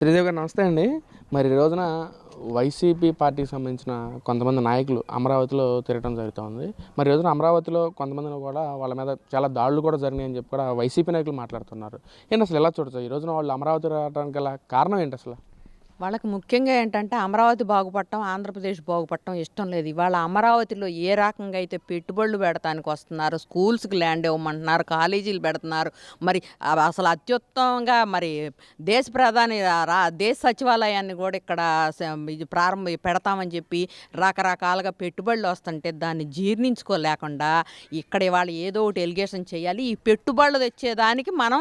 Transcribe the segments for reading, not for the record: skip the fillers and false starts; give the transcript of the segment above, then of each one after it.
శ్రీదేవి గారు నమస్తే అండి. మరి ఈ రోజున వైసీపీ పార్టీకి సంబంధించిన కొంతమంది నాయకులు అమరావతిలో తిరగడం జరుగుతుంది. మరి ఈ రోజున అమరావతిలో కొంతమందిని కూడా వాళ్ళ మీద చాలా దాడులు కూడా జరిగినాయని చెప్పి కూడా వైసీపీ నాయకులు మాట్లాడుతున్నారు. ఏంటి అసలు ఎలా చూడొచ్చు? ఈ రోజున వాళ్ళు అమరావతి రావడానికి గల కారణం ఏంటి అసలు? వాళ్ళకి ముఖ్యంగా ఏంటంటే అమరావతి బాగుపడటం, ఆంధ్రప్రదేశ్ బాగుపడటం ఇష్టం లేదు. ఇవాళ అమరావతిలో ఏ రకంగా అయితే పెట్టుబడులు పెడతానికి వస్తున్నారు, స్కూల్స్కి ల్యాండ్ ఇవ్వమంటున్నారు, కాలేజీలు పెడుతున్నారు. మరి అసలు అత్యుత్తమంగా మరి దేశ ప్రధాని దేశ సచివాలయాన్ని కూడా ఇక్కడ ఇది పెడతామని చెప్పి రకరకాలుగా పెట్టుబడులు వస్తుంటే దాన్ని జీర్ణించుకోలేకుండా ఇక్కడ ఇవాళ ఏదో ఒకటి ఎలిగేషన్ చేయాలి. ఈ పెట్టుబడులు తెచ్చేదానికి మనం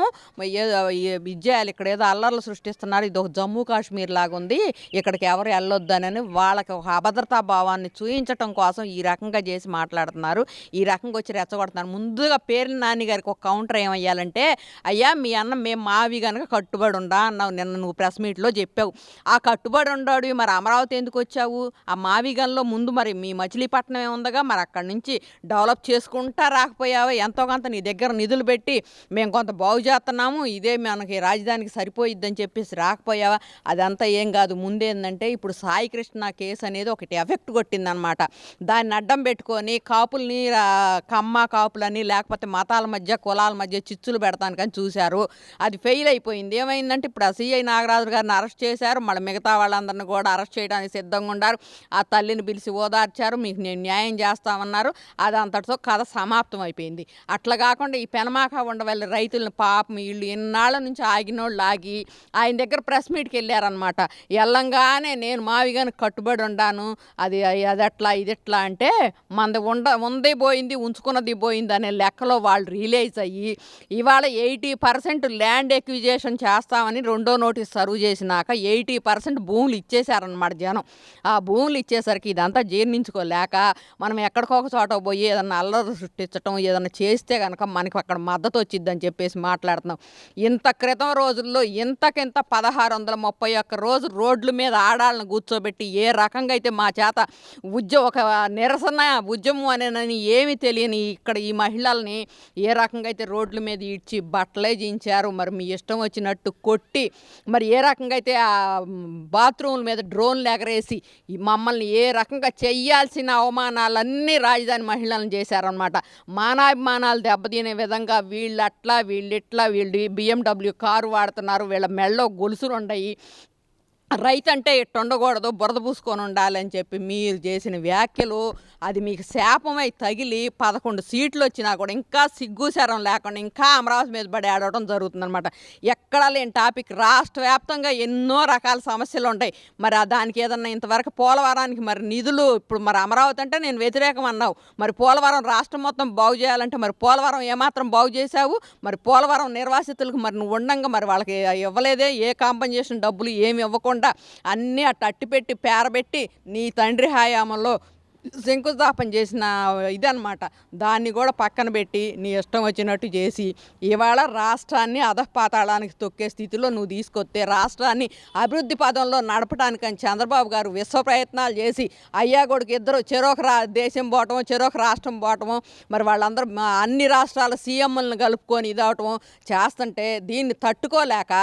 ఇది చేయాలి. ఇక్కడ ఏదో అల్లర్లు సృష్టిస్తున్నారు, ఇది ఒక జమ్మూ కాశ్మీర్ లాగా ఉంది, ఇక్కడికి ఎవరు వెళ్ళొద్దనని వాళ్ళకి ఒక అభద్రతా భావాన్ని చూపించటం కోసం ఈ రకంగా చేసి మాట్లాడుతున్నారు. ఈ రకంగా వచ్చి రెచ్చగొడుతున్నారు. ముందుగా పేర్ని నాని గారికి ఒక కౌంటర్ ఏమయ్యాలంటే, అయ్యా మీ అన్న మేము మావి కనుక కట్టుబడి ఉండా అన్నావు, నిన్న నువ్వు ప్రెస్ మీట్లో చెప్పావు. ఆ కట్టుబడి ఉండాడు, మరి అమరావతి ఎందుకు వచ్చావు? ఆ మావిగన్లో ముందు మరి మీ మచిలీపట్నం ఏముందగా, మరి అక్కడి నుంచి డెవలప్ చేసుకుంటా రాకపోయావా? ఎంతో కొంత నీ దగ్గర నిధులు పెట్టి మేము కొంత బాగు చేస్తున్నాము, ఇదే మనకి రాజధానికి సరిపోయిద్దని చెప్పేసి రాకపోయావా? అదంతా ఏం కాదు. ముందేందంటే ఇప్పుడు సాయి కృష్ణ కేసు అనేది ఒకటి ఎఫెక్ట్ కొట్టిందనమాట. దాన్ని అడ్డం పెట్టుకొని కాపుల్ని కమ్మ కాపులని లేకపోతే మతాల మధ్య కులాల మధ్య చిచ్చులు పెడతానికని చూశారు. అది ఫెయిల్ అయిపోయింది. ఏమైందంటే ఇప్పుడు ఆ సిఐ నాగరాజు గారిని అరెస్ట్ చేశారు. మళ్ళీ మిగతా వాళ్ళందరినీ కూడా అరెస్ట్ చేయడానికి సిద్ధంగా ఉన్నారు. ఆ తల్లిని పిలిచి ఓదార్చారు, మీకు నేను న్యాయం చేస్తామన్నారు. అది అంతటితో కథ సమాప్తం అయిపోయింది. అట్లా కాకుండా ఈ పెనమాక ఉండవల్లి రైతులను పాపం వీళ్ళు ఎన్నాళ్ళ నుంచి ఆగినోళ్ళు ఆగి ఆయన దగ్గర ప్రెస్ మీట్కి వెళ్ళారనమాట. వెళ్ళంగానే నేను మావిగాని కట్టుబడి ఉండాను, అదెట్లా ఇదెట్లా అంటే ఉందే పోయింది ఉంచుకున్నది పోయింది అనే లెక్కలో వాళ్ళు రిలీజ్ అయ్యి ఇవాళ 80% ల్యాండ్ ఎక్విజేషన్ చేస్తామని రెండో నోటీస్ సర్వ్ చేసినాక 80% భూములు ఇచ్చేశారనమాట జనం. ఆ భూములు ఇచ్చేసరికి ఇదంతా జీర్ణించుకోలేక మనం ఎక్కడికొక చోట పోయి ఏదన్నా అల్లరి సృష్టించడం ఏదన్నా చేస్తే కనుక మనకి అక్కడ మద్దతు వచ్చిద్దని చెప్పేసి మాట్లాడుతున్నాం. ఇంత క్రితం రోజుల్లో ఇంతకింత 1631 రోజు రోడ్ల మీద ఆడాళ్ళను కూర్చోబెట్టి ఏ రకంగా అయితే మా చేత ఒక నిరసన ఉద్యమం అనేనని ఏమి తెలియని ఇక్కడ ఈ మహిళల్ని ఏ రకంగా అయితే రోడ్ల మీద ఇడ్చి బట్టలే జించారు, మరి మీ ఇష్టం వచ్చినట్టు కొట్టి, మరి ఏ రకంగా అయితే ఆ బాత్రూముల మీద డ్రోన్లు ఎగరేసి మమ్మల్ని ఏ రకంగా చెయ్యాల్సిన అవమానాలన్నీ రాజధాని మహిళలను చేశారనమాట. మానాభిమానాలు దెబ్బతినే విధంగా వీళ్ళట్లా వీళ్ళిట్లా వీళ్ళు BMW కారు వాడుతున్నారు, వీళ్ళ మెళ్ళో గొలుసులు ఉండయి, రైతు అంటే ఇట్టు ఉండకూడదు, బురద పూసుకొని ఉండాలని చెప్పి మీరు చేసిన వ్యాఖ్యలు అది మీకు శాపమై తగిలి 11 సీట్లు వచ్చినా కూడా ఇంకా సిగ్గుశరం లేకుండా ఇంకా అమరావతి మీద పడి ఆడవడం జరుగుతుందనమాట. ఎక్కడా లేని టాపిక్. రాష్ట్ర వ్యాప్తంగా ఎన్నో రకాల సమస్యలు ఉంటాయి. మరి దానికి ఏదన్నా ఇంతవరకు పోలవరానికి మరి నిధులు ఇప్పుడు మరి అమరావతి అంటే నేను వ్యతిరేకం అన్నావు, మరి పోలవరం రాష్ట్రం మొత్తం బాగు చేయాలంటే మరి పోలవరం ఏమాత్రం బాగు చేశావు? మరి పోలవరం నిర్వాసితులకు మరి నువ్వు ఉండంగా మరి వాళ్ళకి ఇవ్వలేదే, ఏ కాంపన్సేషన్ డబ్బులు ఏమి ఇవ్వకుండా అన్నీ అట్టిపెట్టి పేరబెట్టి నీ తండ్రి హయాంలో శంకుస్థాపన చేసిన ఇదనమాట. దాన్ని కూడా పక్కన పెట్టి నీ ఇష్టం వచ్చినట్టు చేసి ఇవాళ రాష్ట్రాన్ని అధపాతాళానికి తొక్కే స్థితిలో నువ్వు తీసుకొస్తే రాష్ట్రాన్ని అభివృద్ధి పదంలో నడపడానికని చంద్రబాబు గారు విశ్వ ప్రయత్నాలు చేసి అయ్యాగొడుకు ఇద్దరు చెరొక దేశం పోవటము చెరొక రాష్ట్రం పోవటము, మరి వాళ్ళందరూ అన్ని రాష్ట్రాల సీఎంలను కలుపుకొని ఇదవటము చేస్తుంటే దీన్ని తట్టుకోలేక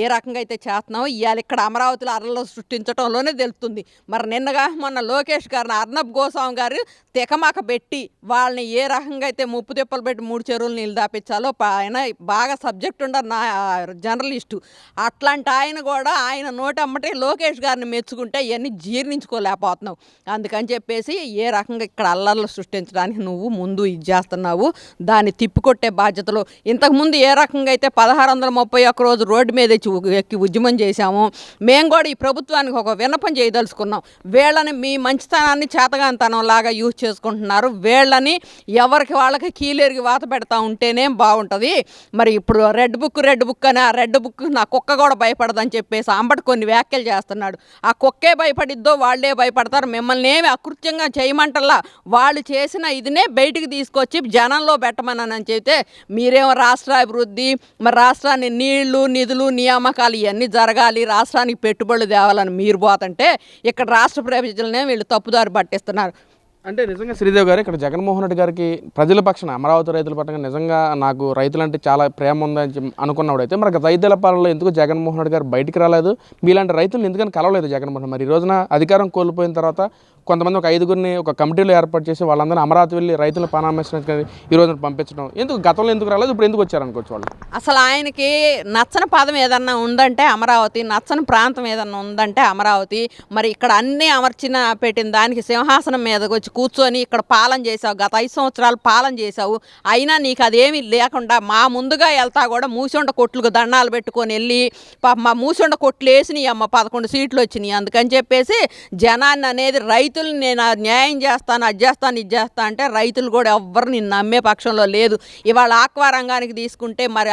ఏ రకంగా అయితే చేస్తున్నామో ఇవాళ ఇక్కడ అమరావతిలో అరలో సృష్టించడంలోనే తెలుస్తుంది. మరి నిన్నగా మొన్న లోకేష్ గారిని అర్నబ్ గోస్వామి గారు తెకమాక పెట్టి వాళ్ళని ఏ రకంగా అయితే ముప్పు తిప్పలు పెట్టి 3 చెరువులు నీళ్ళు దాపించాలో ఆయన బాగా సబ్జెక్ట్ ఉండరు నా జర్నలిస్టు. అట్లాంటి ఆయన కూడా ఆయన నోటమ్మటే లోకేష్ గారిని మెచ్చుకుంటే ఇవన్నీ జీర్ణించుకోలేకపోతున్నావు. అందుకని చెప్పేసి ఏ రకంగా ఇక్కడ అల్లర్లు సృష్టించడానికి నువ్వు ముందు ఇది చేస్తున్నావు, దాన్ని తిప్పికొట్టే బాధ్యతలు. ఇంతకుముందు ఏ రకంగా అయితే 1631 రోజు రోడ్డు మీద ఎక్కి ఉద్యమం చేశాము, మేము కూడా ఈ ప్రభుత్వానికి ఒక విన్నపం చేయదలుచుకున్నాం. వీళ్ళని మీ మంచితనాన్ని చేతగాంతనం లాగా యూజ్ చేసుకుంటున్నారు, వీళ్ళని ఎవరికి వాళ్ళకి కీలేరికి వాత పెడతా ఉంటేనే బాగుంటుంది. మరి ఇప్పుడు రెడ్ బుక్ అని ఆ రెడ్ బుక్ నా కుక్క కూడా భయపడదని చెప్పేసి అంబటి కొన్ని వ్యాఖ్యలు చేస్తున్నాడు. ఆ కుక్కే భయపడిద్దో వాళ్ళే భయపడతారు. మిమ్మల్ని ఏమి అకృత్యంగా చేయమంటల్లా, వాళ్ళు చేసిన ఇదినే బయటికి తీసుకొచ్చి జనంలో పెట్టమని చెబితే మీరేమో రాష్ట్ర అభివృద్ధి, మరి రాష్ట్రాన్ని నీళ్లు నిధులు నియామకాలు ఇవన్నీ జరగాలి, రాష్ట్రానికి పెట్టుబడులు తేవాలని మీరు పోతుంటే ఇక్కడ రాష్ట్ర ప్రజలనే వీళ్ళు తప్పుదారి పట్టిస్తున్నారు. అంటే నిజంగా శ్రీదేవి గారు ఇక్కడ జగన్మోహన్ రెడ్డి గారికి ప్రజల పక్షాన అమరావతి రైతుల పట్ల నిజంగా నాకు రైతులంటే చాలా ప్రేమ ఉందని అనుకున్నప్పుడైతే మరి రైతుల పాలనలో ఎందుకు జగన్మోహన్ రెడ్డి గారు బయటికి రాలేదు, మీలాంటి రైతులను ఎందుకని కలవలేదు జగన్మోహన్? మరి ఈ రోజున అధికారం కోల్పోయిన తర్వాత కొంతమంది ఒక 5గురిని ఒక కమిటీలో ఏర్పాటు చేసి వాళ్ళందరూ అమరావతి వెళ్ళి రైతుల పరామర్శించడానికి ఈ రోజున పంపించడం ఎందుకు, గతంలో ఎందుకు రాలేదు, ఇప్పుడు ఎందుకు వచ్చారనుకోవచ్చు వాళ్ళు? అసలు ఆయనకి నచ్చని పదం ఏదన్నా ఉందంటే అమరావతి, నచ్చని ప్రాంతం ఏదన్నా ఉందంటే అమరావతి. మరి ఇక్కడ అన్నీ అమర్చిన పెట్టిన దానికి సింహాసనం మీదకి వచ్చి కూర్చొని ఇక్కడ పాలన చేసావు, గత 5 సంవత్సరాలు పాలన చేసావు, అయినా నీకు అదేమీ లేకుండా మా ముందుగా వెళ్తా కూడా మూసొండ కొట్లకు దండాలు పెట్టుకొని వెళ్ళి మా మూసొండ కొట్లు వేసినాయి అమ్మ 11 సీట్లు వచ్చినాయి. అందుకని చెప్పేసి జనాన్ని అనేది రైతులు నేను న్యాయం చేస్తాను, అది చేస్తాను, ఇది చేస్తా అంటే రైతులు కూడా ఎవ్వరు నిన్ను నమ్మే పక్షంలో లేదు. ఇవాళ ఆక్వా రంగానికి తీసుకుంటే మరి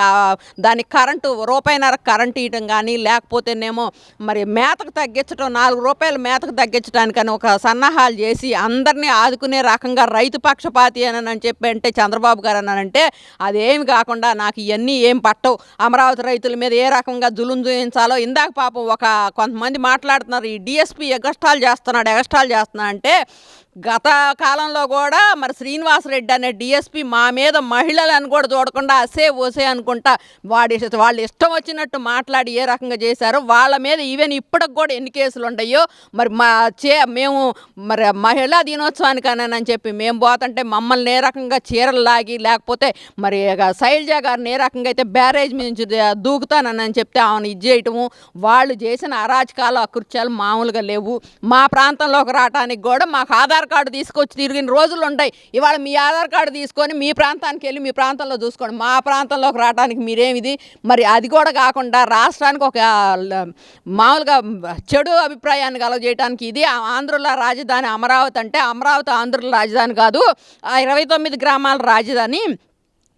దానికి కరెంటు రూపాయిన్నర కరెంటు ఇవ్వటం కానీ, లేకపోతేనేమో మరి మేతకు తగ్గించడం, 4 రూపాయలు మేతకు తగ్గించడానికని ఒక సన్నాహాలు చేసి అందరినీ ఆదుకునే రకంగా రైతు పక్షపాతి అని చెప్పి అంటే చంద్రబాబు గారు అని అంటే అదేమి కాకుండా నాకు ఇవన్నీ ఏం పట్టవు, అమరావతి రైతుల మీద ఏ రకంగా జులుం చూయించాలో. ఇందాక పాపం కొంతమంది మాట్లాడుతున్నారు, ఈ డిఎస్పీ ఎగస్టాల్ చేస్తున్నా అంటే గత కాలంలో కూడా మరి శ్రీనివాసరెడ్డి అనే డిఎస్పీ మా మీద మహిళలను కూడా చూడకుండా ఓసే అనుకుంటా వాళ్ళు ఇష్టం వచ్చినట్టు మాట్లాడి ఏ రకంగా చేశారో వాళ్ళ మీద ఈవెన్ ఇప్పటికి కూడా ఎన్ని కేసులు ఉన్నాయో మరి మేము మరి మహిళా దినోత్సవానికి అని చెప్పి మేము పోతుంటే మమ్మల్ని ఏ రకంగా చీరలు లాగి, లేకపోతే మరి శైలజ గారిని ఏ రకంగా అయితే బ్యారేజ్ నుంచి దూకుతానని చెప్తే ఆమెను ఇది చేయటము, వాళ్ళు చేసిన అరాచకాలు అకృత్యాలు మామూలుగా లేవు. మా ప్రాంతంలోకి రావడానికి కూడా మాకు ఆధార్ కార్డు తీసుకొచ్చి తిరిగిన రోజులు ఉంటాయి. ఇవాళ మీ ఆధార్ కార్డు తీసుకొని మీ ప్రాంతానికి వెళ్ళి మీ ప్రాంతంలో చూసుకోండి, మా ప్రాంతంలోకి రావడానికి మీరేమిది. మరి అది కూడా కాకుండా రాష్ట్రానికి ఒక మామూలుగా చెడు అభిప్రాయాన్ని కలగజేయడానికి ఇది ఆంధ్రుల రాజధాని అమరావతి అంటే అమరావతి ఆంధ్రుల రాజధాని కాదు, 29 గ్రామాల రాజధాని.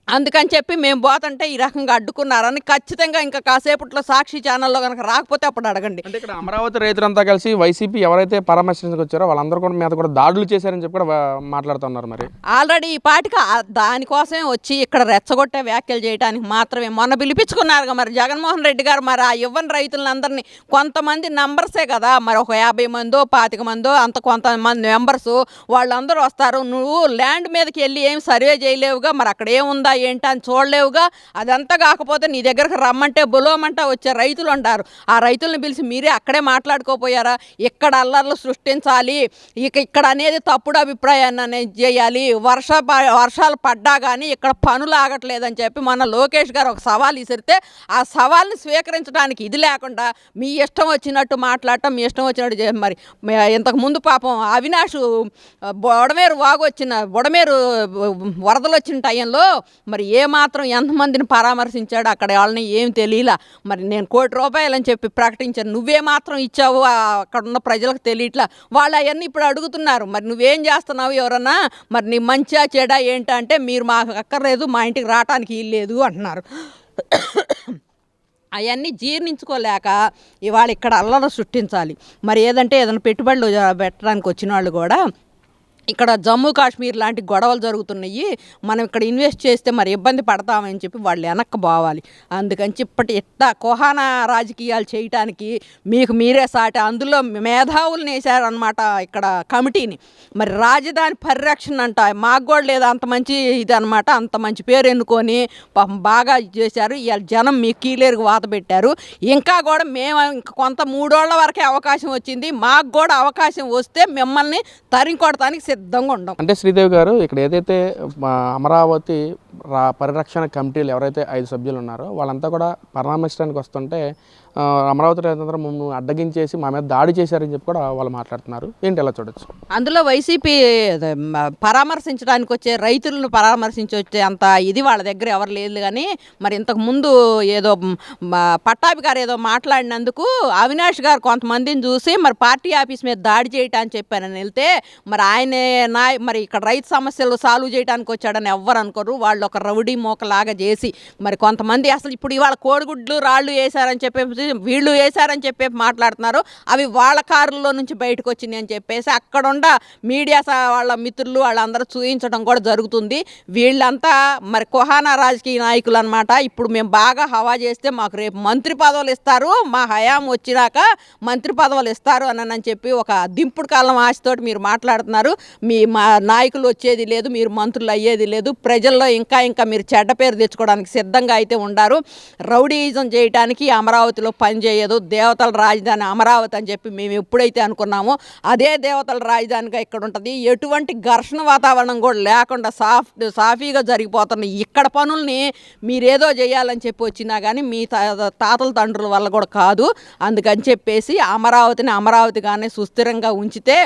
అందుకని చెప్పి మేము పోతుంటే ఈ రకంగా అడ్డుకున్నారని ఖచ్చితంగా ఇంకా కాసేపట్లో సాక్షి ఛానల్లో కనుక రాకపోతే అప్పుడు అడగండి. అంటే ఇక్కడ అమరావతి రైతులంతా కలిసి వైసీపీ ఎవరైతే పరామర్శించడానికి వచ్చారో వాళ్ళందరూ కూడా మీద కూడా దాడులు చేశారని చెప్పి కూడా మాట్లాడుతున్నారు. మరి ఆల్రెడీ ఈ పాటికి దానికోసమే వచ్చి ఇక్కడ రెచ్చగొట్టే వ్యాఖ్యలు చేయడానికి మాత్రమే మొన్న పిలిపించుకున్నారు మరి జగన్మోహన్ రెడ్డి గారు. మరి ఆ ఇవ్వని రైతులందరినీ కొంతమంది నంబర్సే కదా, మరి ఒక 50 మందో 25 మందో అంత కొంతమంది మెంబర్స్ వాళ్ళందరూ వస్తారు. నువ్వు ల్యాండ్ మీదకి వెళ్ళి ఏం సర్వే చేయలేవుగా, మరి అక్కడ ఏముందా ఏంటా అని చూడలేవుగా. అదంతా కాకపోతే నీ దగ్గరకు రమ్మంటే బులోమంటా వచ్చే రైతులు ఉంటారు, ఆ రైతులను పిలిచి మీరే అక్కడే మాట్లాడుకోపోయారా? ఇక్కడ అల్లర్లు సృష్టించాలి, ఇక్కడ అనేది తప్పుడు అభిప్రాయాన్ని అనేది చేయాలి, వర్షాలు పడ్డా కానీ ఇక్కడ పనులు ఆగట్లేదని చెప్పి మన లోకేష్ గారు ఒక సవాల్ ఇసిరితే ఆ సవాల్ని స్వీకరించడానికి ఇది లేకుండా మీ ఇష్టం వచ్చినట్టు మాట్లాడటం, మీ ఇష్టం వచ్చినట్టు మరి ఇంతకుముందు పాపం అవినాష్ బుడమేరు వరదలు వచ్చిన టైంలో మరి ఏమాత్రం ఎంతమందిని పరామర్శించాడు, అక్కడ వాళ్ళని ఏం తెలియలా. మరి నేను 1 కోటి రూపాయలు అని చెప్పి ప్రకటించాను, నువ్వేమాత్రం ఇచ్చావు అక్కడ ఉన్న ప్రజలకు తెలియట్లా. వాళ్ళు అవన్నీ ఇప్పుడు అడుగుతున్నారు, మరి నువ్వేం చేస్తున్నావు, ఎవరన్నా మరి నీ మంచిగా చెడా ఏంటంటే మీరు మాకు అక్కర్లేదు, మా ఇంటికి రావడానికి వీల్లేదు అంటున్నారు. అవన్నీ జీర్ణించుకోలేక ఇవాళ ఇక్కడ అల్లరి సృష్టించాలి. మరి ఏదైనా పెట్టుబడులు పెట్టడానికి వచ్చిన వాళ్ళు కూడా ఇక్కడ జమ్మూ కాశ్మీర్ లాంటి గొడవలు జరుగుతున్నాయి, మనం ఇక్కడ ఇన్వెస్ట్ చేస్తే మరి ఇబ్బంది పడతామని చెప్పి వాళ్ళు వెనక్కి పోవాలి. అందుకని చెప్పి కోహానా రాజకీయాలు చేయటానికి మీకు మీరే సాటి అందులో మేధావులను వేశారనమాట ఇక్కడ కమిటీని. మరి రాజధాని పరిరక్షణ అంట మాకు కూడా లేదు అంత మంచి ఇది అనమాట, అంత మంచి పేరు ఎన్నుకొని పాపం బాగా చేశారు. ఇవాళ జనం మీ కీలేరుకు వాత పెట్టారు. ఇంకా కూడా మేము కొంత 3 ఏళ్ల వరకే అవకాశం వచ్చింది, మాకు కూడా అవకాశం వస్తే మిమ్మల్ని తరికొడటానికి సిద్ధంగా ఉండం. అంటే శ్రీదేవి గారు ఇక్కడ ఏదైతే అమరావతి పరిరక్షణ కమిటీలు ఎవరైతే 5 సభ్యులు ఉన్నారో వాళ్ళంతా కూడా పరామర్శించడానికి వస్తుంటే అమరావతి రైతులందరూ మమ్మల్ని అడ్డగించేసి మా మీద దాడి చేశారని చెప్పి కూడా వాళ్ళు మాట్లాడుతున్నారు. ఏంటి ఎలా చూడొచ్చు? అందులో వైసీపీ పరామర్శించడానికి వచ్చే రైతులను పరామర్శించి అంత ఇది వాళ్ళ దగ్గర ఎవరు లేదు. కానీ మరి ఇంతకుముందు ఏదో పట్టాభి గారు ఏదో మాట్లాడినందుకు అవినాష్ గారు కొంతమందిని చూసి మరి పార్టీ ఆఫీస్ మీద దాడి చేయటానికి చెప్పానని వెళ్తే మరి ఆయన మరి ఇక్కడ రైతు సమస్యలు సాల్వ్ చేయడానికి వచ్చాడని ఎవ్వరు అనుకోరు. వాళ్ళు వాళ్ళు ఒక రౌడీ మోకలాగా చేసి మరి కొంతమంది అసలు ఇప్పుడు ఇవాళ కోడిగుడ్లు రాళ్ళు వేశారని చెప్పేసి వీళ్ళు వేశారని చెప్పి మాట్లాడుతున్నారు. అవి వాళ్ళ కారుల్లో నుంచి బయటకు వచ్చినాయి అని చెప్పేసి అక్కడుండ మీడియా వాళ్ళ మిత్రులు వాళ్ళందరూ చూపించడం కూడా జరుగుతుంది. వీళ్ళంతా మరి కుహానా రాజకీయ నాయకులు అనమాట. ఇప్పుడు మేము బాగా హవా చేస్తే మాకు రేపు మంత్రి పదవులు ఇస్తారు, మా హయాం వచ్చినాక మంత్రి పదవులు ఇస్తారు అని చెప్పి ఒక దింపుడు కాలం ఆశతోటి మీరు మాట్లాడుతున్నారు. మా నాయకులు వచ్చేది లేదు, మీరు మంత్రులు అయ్యేది లేదు. ప్రజల్లో ఇంకా మీరు చెడ్డ పేరు తెచ్చుకోవడానికి సిద్ధంగా అయితే ఉండారు. రౌడీయిజం చేయడానికి అమరావతిలో పనిచేయదు. దేవతల రాజధాని అమరావతి అని చెప్పి మేము ఎప్పుడైతే అనుకున్నామో అదే దేవతల రాజధానిగా ఇక్కడ ఉంటుంది. ఎటువంటి ఘర్షణ వాతావరణం కూడా లేకుండా సాఫీగా జరిగిపోతున్న ఇక్కడ పనుల్ని మీరేదో చేయాలని చెప్పి వచ్చినా కానీ మీ తాతల తండ్రుల వల్ల కూడా కాదు. అందుకని చెప్పేసి అమరావతిగానే సుస్థిరంగా ఉంచితే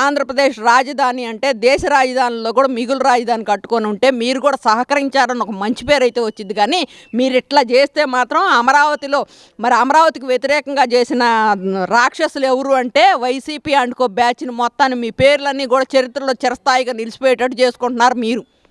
ఆంధ్రప్రదేశ్ రాజధాని అంటే దేశ రాజధానిలో కూడా మిగులు రాజధాని కట్టుకొని ఉంటే మీరు కూడా సహకరించారని ఒక మంచి పేరు అయితే వచ్చింది. కానీ మీరు ఇట్లా చేస్తే మాత్రం అమరావతికి వ్యతిరేకంగా చేసిన రాక్షసులు ఎవరు అంటే వైసీపీ అండుకో బ్యాచ్ని మొత్తాన్ని మీ పేర్లన్నీ కూడా చరిత్రలో చిరస్థాయిగా నిలిచిపోయేటట్టు చేసుకుంటున్నారు మీరు.